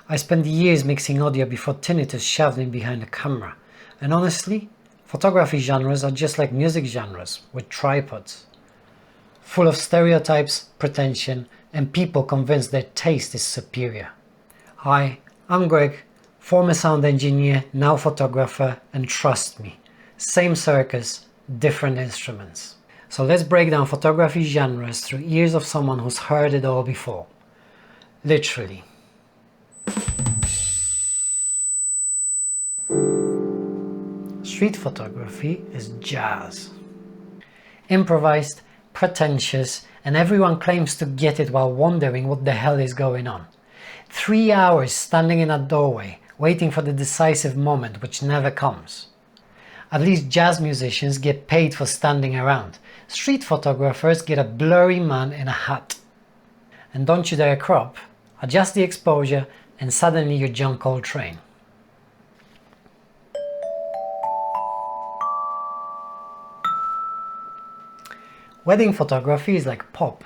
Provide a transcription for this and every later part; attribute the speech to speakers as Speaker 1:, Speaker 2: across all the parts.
Speaker 1: I spent years mixing audio before tinnitus shoved me behind the camera, and honestly, photography genres are just like music genres, with tripods. Full of stereotypes, pretension, and people convinced their taste is superior. Hi, I'm Greg, former sound engineer, now photographer, and trust me, same circus, different instruments. So let's break down photography genres through ears of someone who's heard it all before. Literally. Street photography is jazz. Improvised, pretentious, and everyone claims to get it while wondering what the hell is going on. 3 hours standing in a doorway, waiting for the decisive moment which never comes. At least jazz musicians get paid for standing around. Street photographers get a blurry man in a hat. And don't you dare crop, adjust the exposure, and suddenly you're John Coltrane. Wedding photography is like pop.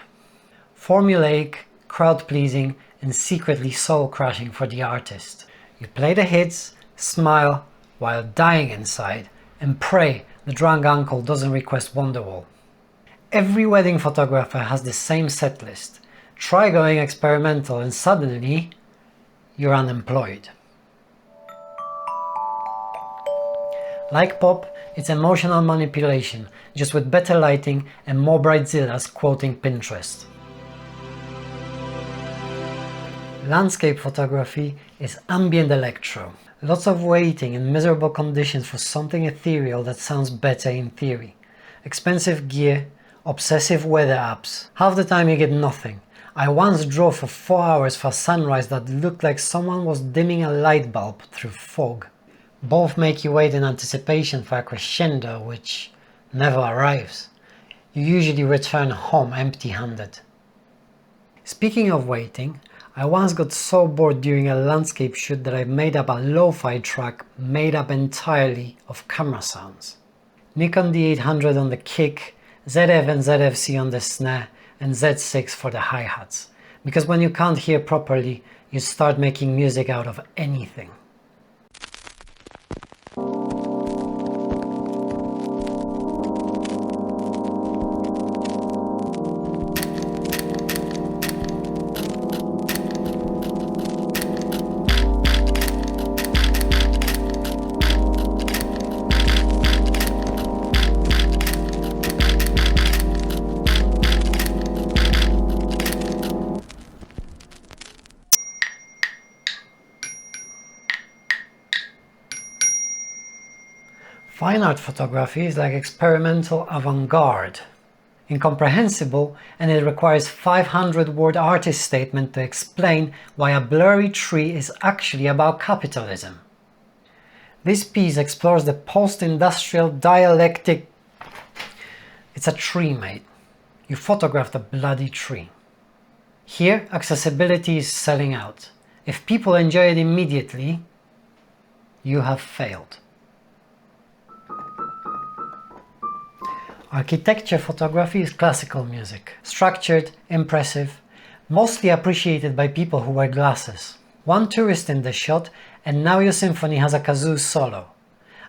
Speaker 1: Formulaic, crowd-pleasing, and secretly soul-crushing for the artist. You play the hits, smile, while dying inside, and pray the drunk uncle doesn't request Wonderwall. Every wedding photographer has the same set list. Try going experimental and suddenly you're unemployed. Like pop, it's emotional manipulation, just with better lighting and more bridezillas quoting Pinterest. Landscape photography is ambient electro. Lots of waiting in miserable conditions for something ethereal that sounds better in theory. Expensive gear, obsessive weather apps. Half the time you get nothing. I once drove for 4 hours for a sunrise that looked like someone was dimming a light bulb through fog. Both make you wait in anticipation for a crescendo which never arrives. You usually return home empty-handed. Speaking of waiting, I once got so bored during a landscape shoot that I made up a lo-fi track made up entirely of camera sounds. Nikon D800 on the kick, ZF and ZFC on the snare, and Z6 for the hi-hats. Because when you can't hear properly, you start making music out of anything. Fine art photography is like experimental avant-garde. Incomprehensible, and it requires 500-word artist statement to explain why a blurry tree is actually about capitalism. This piece explores the post-industrial dialectic. It's a tree, mate. You photographed a bloody tree. Here, accessibility is selling out. If people enjoy it immediately, you have failed. Architecture photography is classical music. Structured, impressive, mostly appreciated by people who wear glasses. One tourist in the shot and now your symphony has a kazoo solo.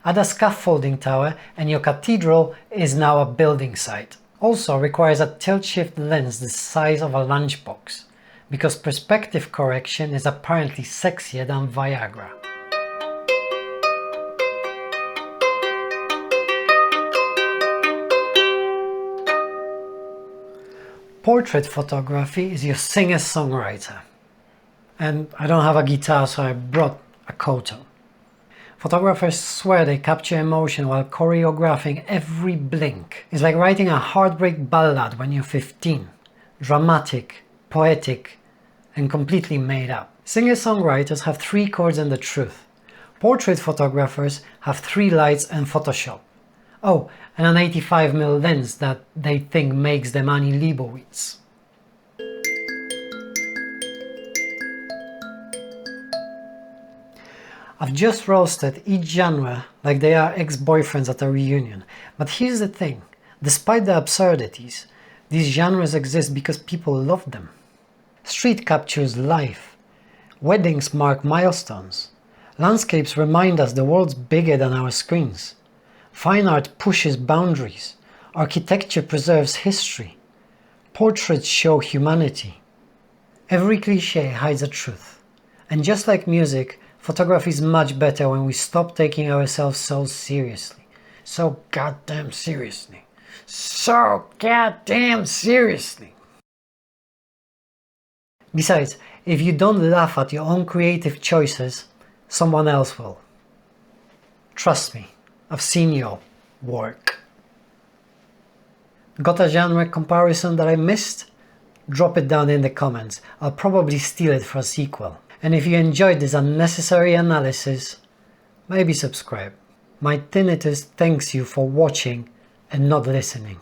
Speaker 1: Add a scaffolding tower and your cathedral is now a building site. Also requires a tilt-shift lens the size of a lunchbox, because perspective correction is apparently sexier than Viagra. Portrait photography is your singer-songwriter. And I don't have a guitar, so I brought a koto. Photographers swear they capture emotion while choreographing every blink. It's like writing a heartbreak ballad when you're 15. Dramatic, poetic, and completely made up. Singer-songwriters have 3 chords and the truth. Portrait photographers have 3 lights and Photoshop. Oh, and an 85mm lens that they think makes them Annie Leibovitz. I've just roasted each genre like they are ex-boyfriends at a reunion. But here's the thing, despite the absurdities, these genres exist because people love them. Street captures life. Weddings mark milestones. Landscapes remind us the world's bigger than our screens. Fine art pushes boundaries. Architecture preserves history. Portraits show humanity. Every cliché hides a truth. And just like music, photography is much better when we stop taking ourselves so seriously. So goddamn seriously. So goddamn seriously. Besides, if you don't laugh at your own creative choices, someone else will. Trust me, I've seen your work. Got a genre comparison that I missed? Drop it down in the comments. I'll probably steal it for a sequel. And if you enjoyed this unnecessary analysis, maybe subscribe. My tinnitus thanks you for watching and not listening.